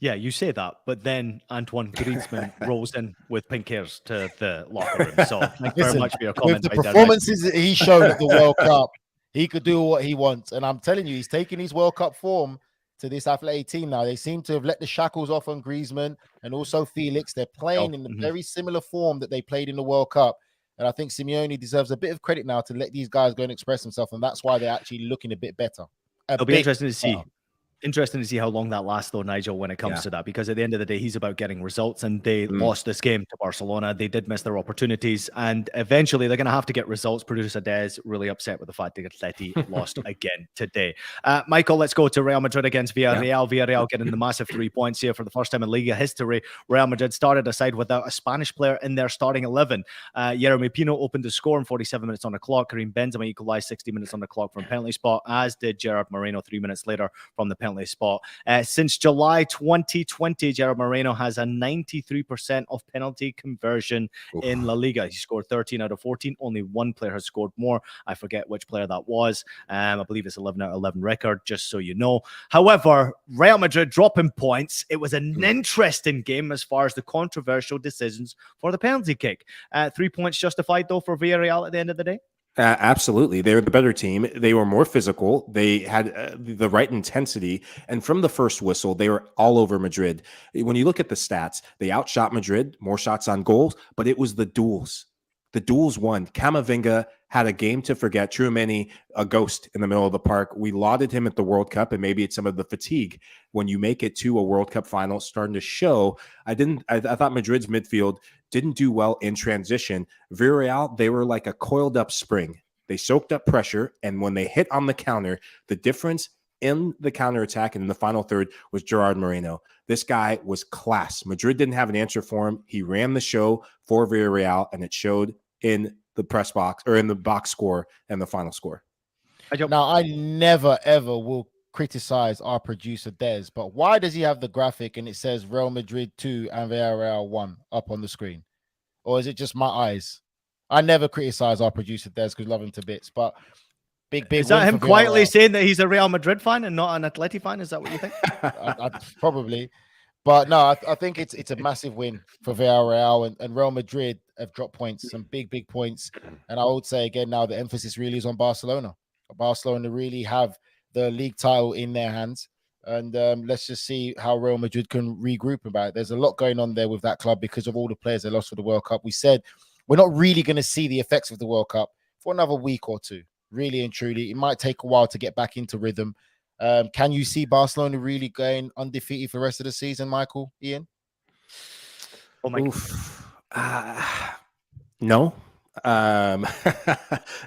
Yeah, you say that, but then Antoine Griezmann rolls in with pink hairs to the locker room. So thank you very much for your comment. With the performances that he showed at the World Cup, he could do what he wants. And I'm telling you, he's taking his World Cup form to this Atleti team now. They seem to have let the shackles off on Griezmann and also Felix. They're playing in the very similar form that they played in the World Cup. And I think Simeone deserves a bit of credit now to let these guys go and express themselves. And that's why they're actually looking a bit better. It'll be interesting to see. Interesting to see how long that lasts, though, Nigel, when it comes to that, because at the end of the day, he's about getting results, and they lost this game to Barcelona. They did miss their opportunities, and eventually they're going to have to get results. Producer Des really upset with the fact that Atleti lost again today. Michael, let's go to Real Madrid against Villarreal. Villarreal getting the massive 3 points here for the first time in Liga history. Real Madrid started a side without a Spanish player in their starting 11. Yeremy Pino opened the score in 47 minutes on the clock. Karim Benzema equalized 60 minutes on the clock from penalty spot, as did Gerard Moreno 3 minutes later from the penalty spot. Since July 2020, Gerard Moreno has a 93% of penalty conversion in La Liga. He scored 13 out of 14. Only one player has scored more. I forget which player that was. I believe it's 11 out of 11 record, just so you know. However, Real Madrid dropping points. It was an interesting game as far as the controversial decisions for the penalty kick. 3 points justified, though, for Villarreal at the end of the day? Absolutely. They were the better team. They were more physical. They had the right intensity. And from the first whistle, they were all over Madrid. When you look at the stats, they outshot Madrid, more shots on goals, but it was the duels. The duels won. Camavinga had a game to forget. Tchouaméni, a ghost in the middle of the park. We lauded him at the World Cup, and maybe it's some of the fatigue when you make it to a World Cup final starting to show. I thought Madrid's midfield didn't do well in transition. Villarreal, they were like a coiled up spring. They soaked up pressure, and when they hit on the counter, the difference in the counterattack and in the final third was Gerard Moreno. This guy was class. Madrid didn't have an answer for him. He ran the show for Villarreal, and it showed in the press box, or in the box score and the final score. Now, I never, ever will criticize our producer, Des, but why does he have the graphic and it says Real Madrid 2 and Villarreal 1 up on the screen? Or is it just my eyes? I never criticize our producer, Des, because we love him to bits, but big Is that him quietly saying that he's a Real Madrid fan and not an Atleti fan? Is that what you think? Probably. But no, I think it's a massive win for Villarreal, and Real Madrid have dropped points, some big points. And I would say again now the emphasis really is on Barcelona. Barcelona really have the league title in their hands. And let's just see how Real Madrid can regroup about it. There's a lot going on there with that club because of all the players they lost for the World Cup. We said we're not really going to see the effects of the World Cup for another week or two, really and truly. It might take a while to get back into rhythm. Can you see Barcelona really going undefeated for the rest of the season, Michael, Ian? Oh my No.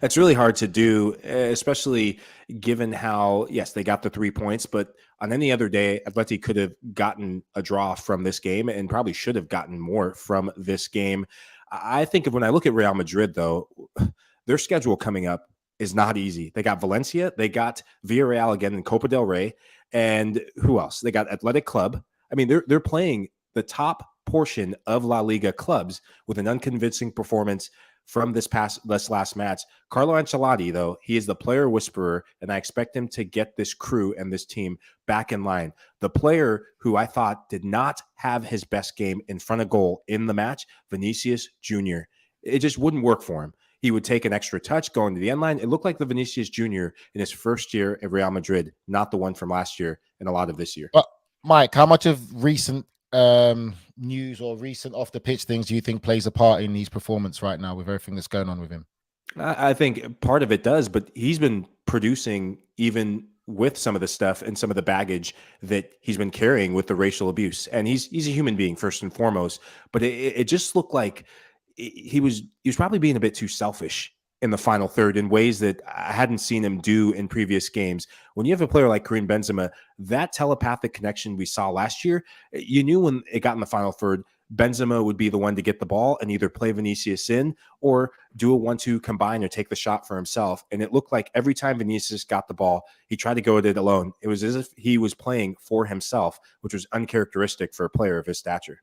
It's really hard to do, especially given how, yes, they got the 3 points, but on any other day, Atleti could have gotten a draw from this game and probably should have gotten more from this game. I think when I look at Real Madrid, though, their schedule coming up is not easy. They got Valencia, they got Villarreal again in Copa del Rey, and who else? They got Athletic Club. I mean, they're playing the top portion of La Liga clubs with an unconvincing performance from this last match. Carlo Ancelotti, though, he is the player whisperer, and I expect him to get this crew and this team back in line. The player who I thought did not have his best game in front of goal in the match, Vinicius Jr. It just wouldn't work for him. He would take an extra touch going to the end line. It looked like the Vinicius Jr. in his first year at Real Madrid, not the one from last year and a lot of this year. But Mike, how much of recent news or recent off the pitch things do you think plays a part in his performance right now with everything that's going on with him? I think part of it does, but he's been producing even with some of the stuff and some of the baggage that he's been carrying with the racial abuse. And he's a human being first and foremost, but it just looked like he was probably being a bit too selfish in the final third in ways that I hadn't seen him do in previous games. When you have a player like Karim Benzema, that telepathic connection we saw last year, you knew when it got in the final third, Benzema would be the one to get the ball and either play Vinicius in or do a 1-2 combine or take the shot for himself. And it looked like every time Vinicius got the ball, he tried to go at it alone. It was as if he was playing for himself, which was uncharacteristic for a player of his stature.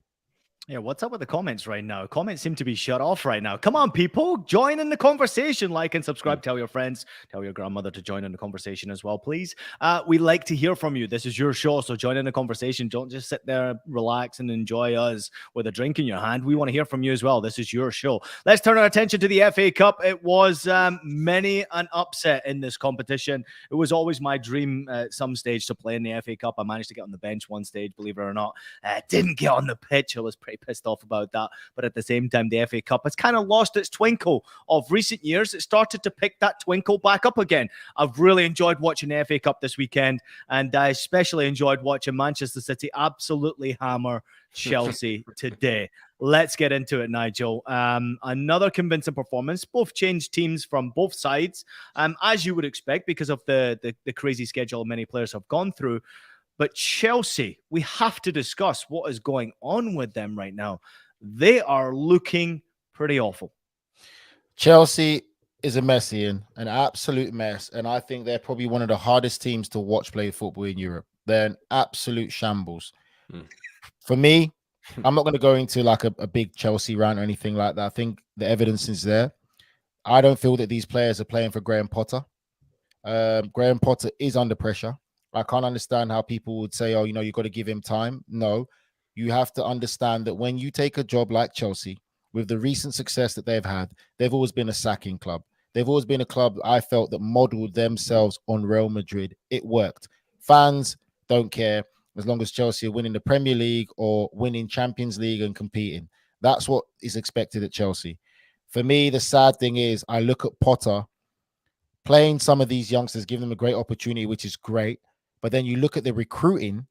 Yeah, what's up with the comments right now? Comments seem to be shut off right now. Come on, people, join in the conversation. Like and subscribe. Tell your friends, tell your grandmother to join in the conversation as well, please. We like to hear from you. This is your show, so join in the conversation. Don't just sit there, relax, and enjoy us with a drink in your hand. We want to hear from you as well. This is your show. Let's turn our attention to the FA Cup. It was many an upset in this competition. It was always my dream at some stage to play in the FA Cup. I managed to get on the bench one stage, believe it or not. Didn't get on the pitch. I was pretty pretty pissed off about that. But at the same time, the FA Cup has kind of lost its twinkle of recent years. It started to pick that twinkle back up again. I've really enjoyed watching the FA Cup this weekend, and I especially enjoyed watching Manchester City absolutely hammer Chelsea today. Let's get into it, Nigel. Another convincing performance. Both changed teams from both sides, as you would expect, because of the crazy schedule many players have gone through. But Chelsea, we have to discuss what is going on with them right now. They are looking pretty awful. Chelsea is a mess, Ian, an absolute mess. And I think they're probably one of the hardest teams to watch play football in Europe. They're an absolute shambles. For me, I'm not going to go into like a big Chelsea rant or anything like that. I think the evidence is there. I don't feel that these players are playing for Graham Potter. Graham Potter is under pressure. I can't understand how people would say, oh, you've got to give him time. No, you have to understand that when you take a job like Chelsea, with the recent success that they've had, they've always been a sacking club. They've always been a club I felt that modeled themselves on Real Madrid. It worked. Fans don't care as long as Chelsea are winning the Premier League or winning Champions League and competing. That's what is expected at Chelsea. For me, the sad thing is I look at Potter playing some of these youngsters, giving them a great opportunity, which is great. But then you look at the recruiting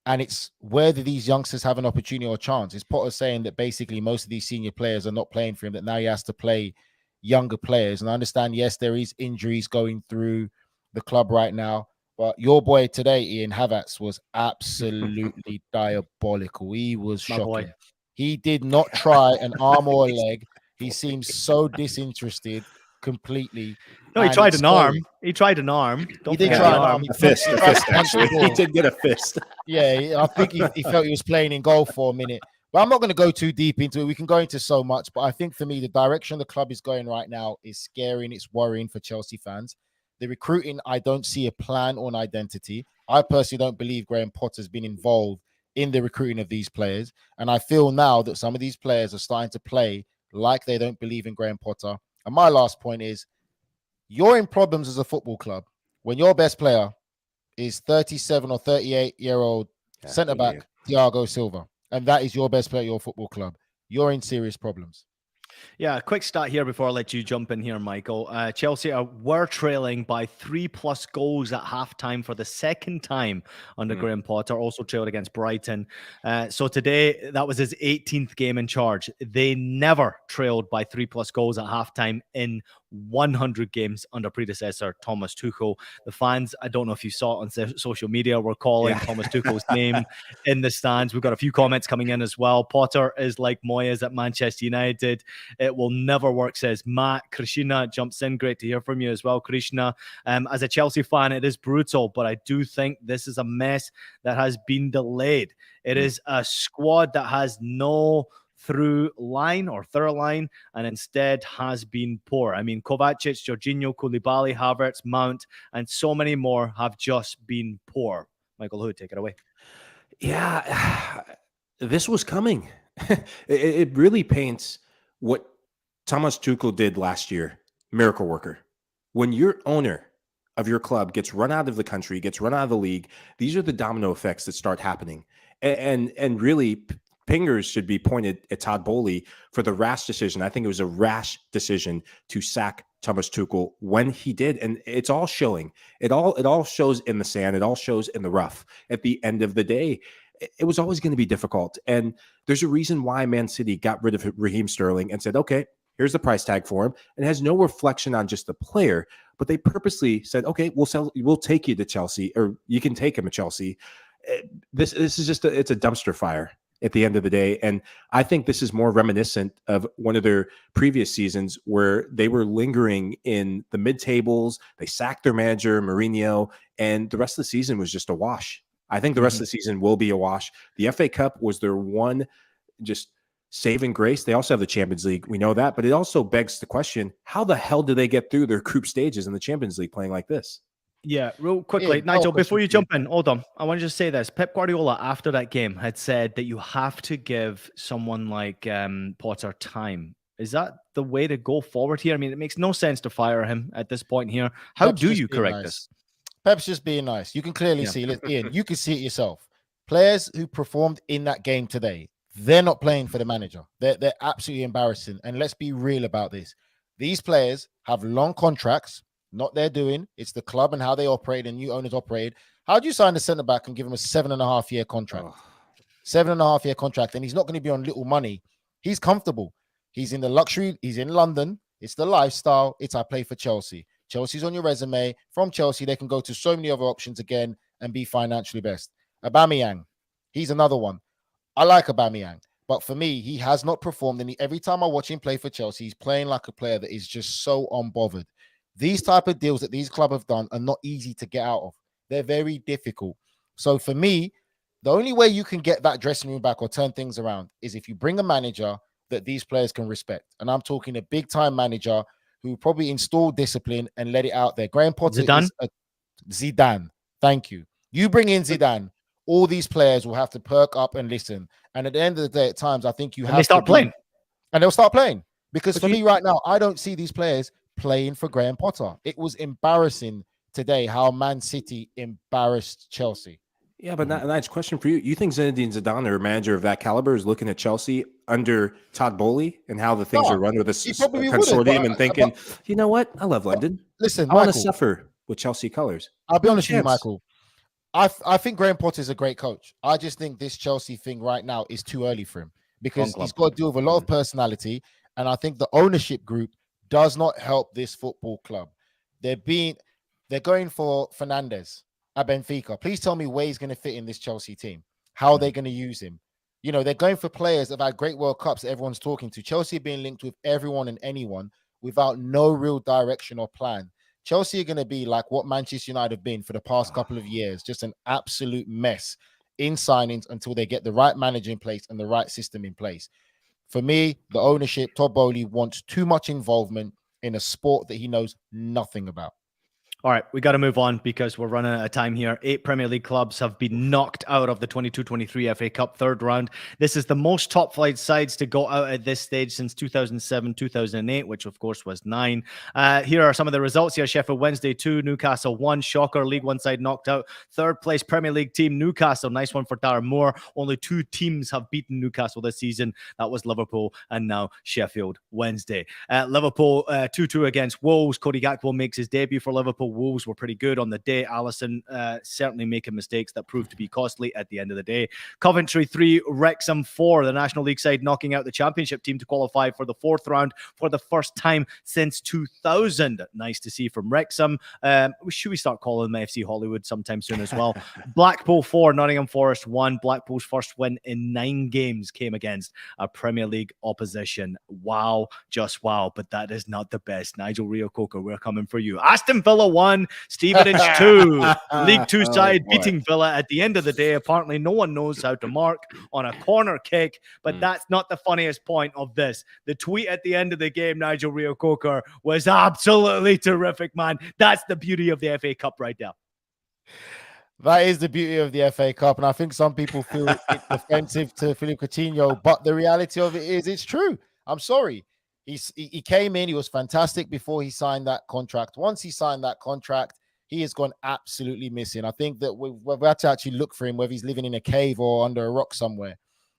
and it's where do these youngsters have an opportunity or chance? Is Potter saying that basically most of these senior players are not playing for him, that now he has to play younger players? And I understand, yes, there is injuries going through the club right now. But your boy today, Ian Havertz, was absolutely diabolical. He was shocking. He did not try an arm or a leg. He seems so disinterested completely. No, he tried an arm. He tried an arm. He did try an arm. A fist, actually. He did get a fist. Yeah, I think he felt he was playing in goal for a minute. But I'm not going to go too deep into it. We can go into so much. But I think for me, the direction the club is going right now is scary and it's worrying for Chelsea fans. The recruiting, I don't see a plan or an identity. I personally don't believe Graham Potter's been involved in the recruiting of these players. And I feel now that some of these players are starting to play like they don't believe in Graham Potter. And my last point is, you're in problems as a football club when your best player is 37 or 38-year-old centre-back Thiago Silva. And that is your best player at your football club. You're in serious problems. Yeah, a quick stat here before I let you jump in here, Michael. Chelsea were trailing by 3+ goals at halftime for the second time under Graham Potter, also trailed against Brighton. So today, that was his 18th game in charge. They never trailed by 3+ goals at halftime in 100 games under predecessor Thomas Tuchel. The fans, I don't know if you saw it on social media, were calling Thomas Tuchel's name in the stands. We've got a few comments coming in as well. Potter is like Moyes at Manchester United. It will never work, says Matt. Krishna jumps in. Great to hear from you as well, Krishna. As a Chelsea fan, it is brutal, but I do think this is a mess that has been delayed. It is a squad that has no through line or third line and instead has been poor. I mean, Kovacic, Jorginho, Koulibaly, Havertz, Mount, and so many more have just been poor. Michael Lahoud, take it away. Yeah, this was coming. It really paints what Thomas Tuchel did last year, miracle worker. When your owner of your club gets run out of the country, gets run out of the league, these are the domino effects that start happening. And really, fingers should be pointed at Todd Boehly for the rash decision. I think it was a rash decision to sack Thomas Tuchel when he did, and it's all showing. It all shows in the sand. It all shows in the rough. At the end of the day, it was always going to be difficult. And there's a reason why Man City got rid of Raheem Sterling and said, okay, here's the price tag for him. And it has no reflection on just the player, but they purposely said, okay, we'll take you to Chelsea, or you can take him to Chelsea. This is just it's a dumpster fire at the end of the day. And I think this is more reminiscent of one of their previous seasons where they were lingering in the mid-tables. They sacked their manager, Mourinho, and the rest of the season was just a wash. I think the rest of the season will be a wash. The FA Cup was their one just saving grace. They also have the Champions League. We know that, but it also begs the question, how the hell do they get through their group stages in the Champions League playing like this? Yeah, real quickly, Nigel, before you jump in, hold on. I want to just say this. Pep Guardiola, after that game, had said that you have to give someone like Potter time. Is that the way to go forward here? I mean, it makes no sense to fire him at this point here. How do you correct this? Pep's just being nice. You can clearly see it. Ian, you can see it yourself. Players who performed in that game today, They're not playing for the manager. They're absolutely embarrassing. And let's be real about this. These players have long contracts, not their doing. It's the club and how they operate and new owners operate. How do you sign the centre back and give him a 7.5-year contract? 7.5-year contract, and he's not going to be on little money. He's comfortable. He's in the luxury. He's in London. It's the lifestyle. It's I play for Chelsea. Chelsea's on your resume. From Chelsea, they can go to so many other options again and be financially best. Aubameyang, he's another one. I like Aubameyang, but for me, he has not performed. And every time I watch him play for Chelsea, he's playing like a player that is just so unbothered. These type of deals that these clubs have done are not easy to get out of. They're very difficult. So for me, the only way you can get that dressing room back or turn things around is if you bring a manager that these players can respect. And I'm talking a big-time manager who probably installed discipline and let it out there. Graham Potter is Zidane. Thank you. You bring in Zidane, all these players will have to perk up and listen. And at the end of the day, at times, I think you have to start playing. And they'll start playing. Because for me right now, I don't see these players playing for Graham Potter. It was embarrassing today how Man City embarrassed Chelsea. Yeah, but Nigel, question for you. You think Zinedine Zidane, or a manager of that caliber, is looking at Chelsea under Todd Bowley and how the things are run with a consortium and thinking, you know what? I love London. Listen, I want to suffer with Chelsea colors. I'll be honest with you, Michael. I think Graham Potter is a great coach. I just think this Chelsea thing right now is too early for him because he's got to deal with a lot of personality. And I think the ownership group does not help this football club. They're going for Fernandes at Benfica. Please tell me where he's going to fit in this Chelsea team. How are they going to use him? You know, they're going for players that have had great World Cups that everyone's talking to. Chelsea being linked with everyone and anyone without no real direction or plan. Chelsea are going to be like what Manchester United have been for the past couple of years, just an absolute mess in signings until they get the right manager in place and the right system in place. For me, the ownership, Todd Bowley, wants too much involvement in a sport that he knows nothing about. All right, we got to move on because we're running out of time here. 8 Premier League clubs have been knocked out of the 22-23 FA Cup third round. This is the most top-flight sides to go out at this stage since 2007-2008, which of course was 9. Here are some of the results here. Sheffield Wednesday 2, Newcastle 1. Shocker, League One side knocked out. Third place Premier League team, Newcastle. Nice one for Darren Moore. Only 2 teams have beaten Newcastle this season. That was Liverpool and now Sheffield Wednesday. Liverpool 2-2 against Wolves. Cody Gakpo makes his debut for Liverpool. Wolves were pretty good on the day. Alisson certainly making mistakes that proved to be costly at the end of the day. Coventry 3, Wrexham 4. The National League side knocking out the Championship team to qualify for the 4th round for the first time since 2000. Nice to see from Wrexham. Should we start calling them FC Hollywood sometime soon as well? Blackpool 4, Nottingham Forest 1. Blackpool's first win in 9 games came against a Premier League opposition. Wow, just wow. But that is not the best. Nigel Reo-Coker, we're coming for you. Aston Villa 1. Stevenage 2. League 2 side beating Villa at the end of the day. Apparently no one knows how to mark on a corner kick, but that's not the funniest point of this. The tweet at the end of the game, Nigel Reo-Coker, was absolutely terrific, man. That's the beauty of the FA Cup right now. That is the beauty of the FA Cup, and I think some people feel it's offensive to Philippe Coutinho, but the reality of it is it's true. I'm sorry. He came in, he was fantastic before he signed that contract. Once he signed that contract, he has gone absolutely missing. I think that we've had to actually look for him, whether he's living in a cave or under a rock somewhere.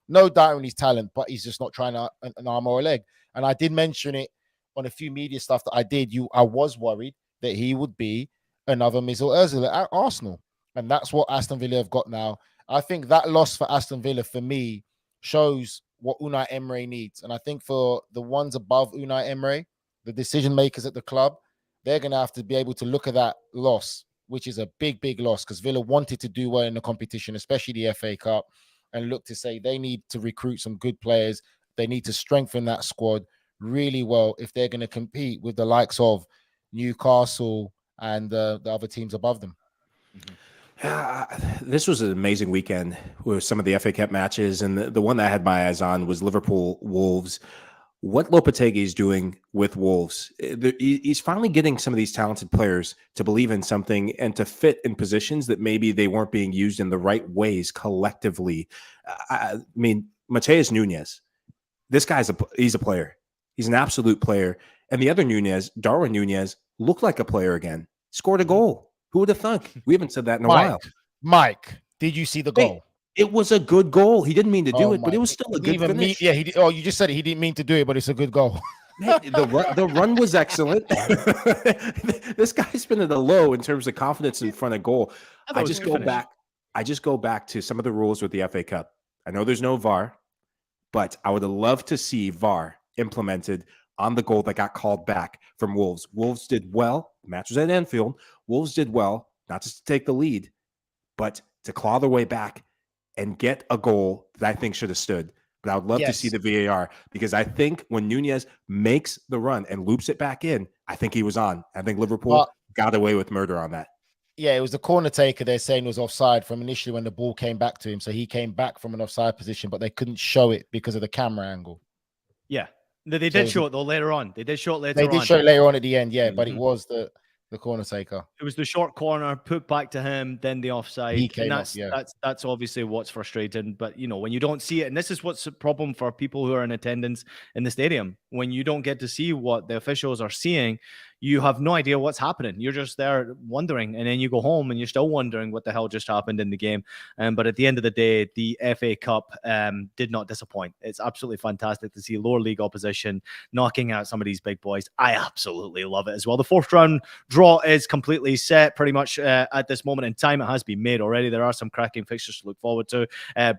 No doubt in his talent, but he's just not trying an arm or a leg. And I did mention it on a few media stuff that I did. I was worried that he would be another Mesut Ozil at Arsenal. And that's what Aston Villa have got now. I think that loss for Aston Villa, for me, shows what Unai Emery needs. And I think for the ones above Unai Emery, the decision makers at the club, they're going to have to be able to look at that loss, which is a big, big loss because Villa wanted to do well in the competition, especially the FA Cup, and look to say they need to recruit some good players. They need to strengthen that squad really well if they're going to compete with the likes of Newcastle and the other teams above them. This was an amazing weekend with some of the FA Cup matches, and the one that I had my eyes on was Liverpool-Wolves. What Lopetegui is doing with Wolves, he's finally getting some of these talented players to believe in something and to fit in positions that maybe they weren't being used in the right ways collectively. I mean, Mateus Nunes, this guy's he's a player. He's an absolute player. And the other Nunes, Darwin Nunes, looked like a player again. Scored a goal. Who would have thunk? We haven't said that in a while. Mike, did you see the goal? It was a good goal. He didn't mean to do Oh it, but my! it was still a He good didn't even finish. yeah, he did. Oh, you just said it. He didn't mean to do it, but it's a good goal. Man, the run was excellent. This guy's been at a low in terms of confidence in front of goal. I just go back to some of the rules with the FA Cup. I know there's no VAR, but I would have loved to see VAR implemented on the goal that got called back from Wolves. Wolves did well. The match was at Anfield. Wolves did well, not just to take the lead, but to claw their way back and get a goal that I think should have stood. But I would love to see the VAR, because I think when Nunez makes the run and loops it back in, I think he was on. I think Liverpool got away with murder on that. Yeah, it was the corner taker they're saying was offside from initially when the ball came back to him. So he came back from an offside position, but they couldn't show it because of the camera angle. Yeah. They did show it though later on. They did show it later on. They did show it later on at the end, yeah, but it was the corner taker. It was the short corner put back to him, then the offside. He came that's, up, yeah. that's obviously what's frustrating. But you know, when you don't see it, and this is what's a problem for people who are in attendance in the stadium, when you don't get to see what the officials are seeing, you have no idea what's happening. You're just there wondering, and then you go home and you're still wondering what the hell just happened in the game. But at the end of the day, the FA Cup did not disappoint. It's absolutely fantastic to see lower league opposition knocking out some of these big boys. I absolutely love it as well. The fourth round draw is completely set pretty much at this moment in time. It has been made already. There are some cracking fixtures to look forward to.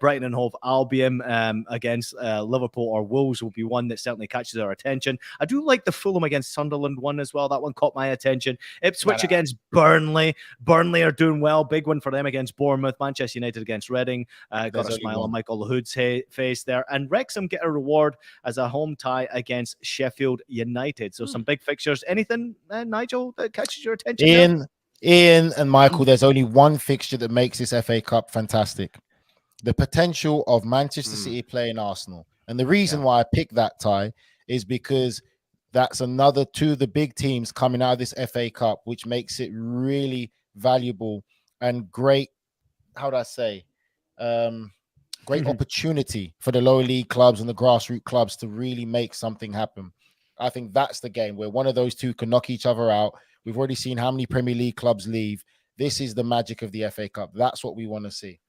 Brighton and Hove Albion against Liverpool or Wolves will be one that certainly catches our attention. I do like the Fulham against Sunderland one as well. That one caught my attention. Ipswich against Burnley. Burnley are doing well. Big one for them against Bournemouth. Manchester United against Reading. Got a smile on Michael Lahoud's face there. And Wrexham get a reward as a home tie against Sheffield United. So some big fixtures. Anything, Nigel, that catches your attention? Ian and Michael, there's only one fixture that makes this FA Cup fantastic. The potential of Manchester City playing Arsenal. And the reason why I picked that tie is because that's another two of the big teams coming out of this FA Cup, which makes it really valuable and great. How do I say? Great opportunity for the lower league clubs and the grassroots clubs to really make something happen. I think that's the game where one of those two can knock each other out. We've already seen how many Premier League clubs leave. This is the magic of the FA Cup. That's what we want to see.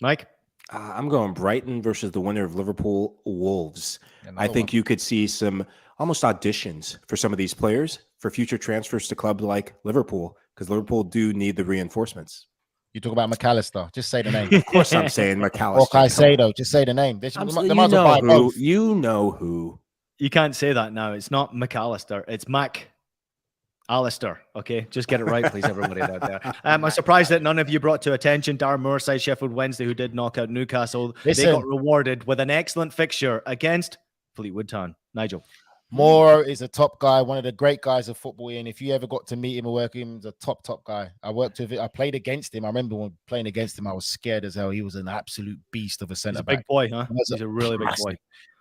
Mike? I'm going Brighton versus the winner of Liverpool Wolves. I think you could see some almost auditions for some of these players for future transfers to clubs like Liverpool, because Liverpool do need the reinforcements. You talk about McAllister. Just say the name. Of course I'm saying McAllister. Or Caicedo. Just say the name. You know who. You can't say that now. It's not McAllister. It's Mac Alistair. Okay, just get it right, please, everybody out there. I'm surprised that none of you brought to attention Darren Moorside, Sheffield Wednesday, who did knock out Newcastle. They got rewarded with an excellent fixture against Fleetwood Town. Nigel. Moore is a top guy, one of the great guys of football. And if you ever got to meet him or work with him, he's a top guy. I played against him. I remember when playing against him, I was scared as hell. He was an absolute beast of a centre back. Big boy, huh? He's a really big boy.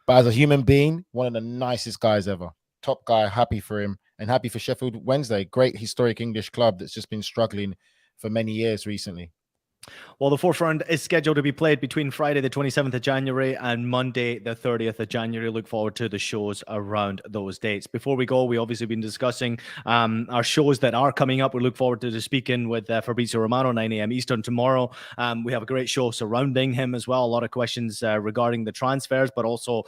But as a human being, one of the nicest guys ever. Top guy, happy for him and happy for Sheffield Wednesday. Great historic English club that's just been struggling for many years recently. Well, the fourth round is scheduled to be played between Friday the 27th of January and Monday the 30th of January. Look forward to the shows around those dates. Before we go, we obviously been discussing our shows that are coming up. We look forward to speaking with Fabrizio Romano, 9 a.m. Eastern tomorrow. We have a great show surrounding him as well. A lot of questions regarding the transfers, but also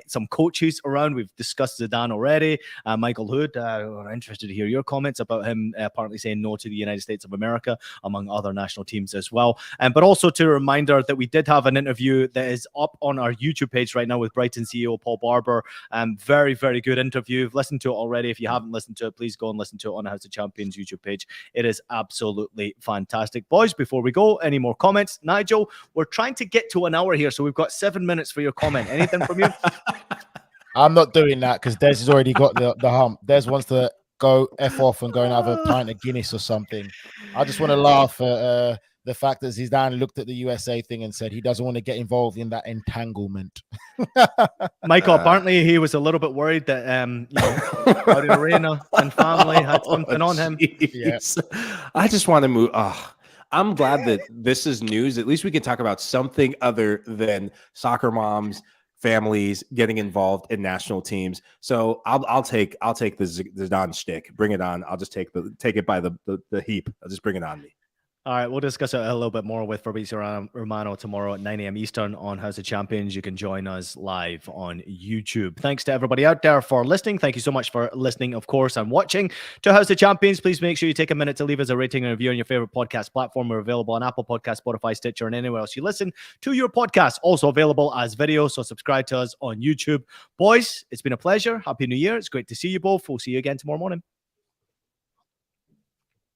some coaches around. We've discussed Zidane already. Michael Hood, we're interested to hear your comments about him apparently saying no to the United States of America, among other national teams as well. But also to a reminder that we did have an interview that is up on our YouTube page right now with Brighton CEO Paul Barber. Very, very good interview. You've listened to it already. If you haven't listened to it, please go and listen to it on the House of Champions YouTube page. It is absolutely fantastic. Boys, before we go, any more comments? Nigel, we're trying to get to an hour here, so we've got 7 minutes for your comment. Anything from you? I'm not doing that because Des has already got the hump. Des wants to go F off and go and have a pint of Guinness or something. I just want to laugh at the fact that Zidane looked at the USA thing and said he doesn't want to get involved in that entanglement. Michael, apparently he was a little bit worried that Saudi Arena and family had something on him. Yes. I just want to move. I'm glad that this is news. At least we can talk about something other than soccer moms, families getting involved in national teams. So I'll take the Zidane shtick. Bring it on. I'll just take it by the heap. I'll just bring it on me. All right, we'll discuss it a little bit more with Fabrizio Romano tomorrow at 9 a.m. Eastern on House of Champions. You can join us live on YouTube. Thanks to everybody out there for listening. Thank you so much for listening, of course, and watching to House of Champions. Please make sure you take a minute to leave us a rating and review on your favorite podcast platform. We're available on Apple Podcasts, Spotify, Stitcher, and anywhere else you listen to your podcast. Also available as video, so subscribe to us on YouTube. Boys, it's been a pleasure. Happy New Year. It's great to see you both. We'll see you again tomorrow morning.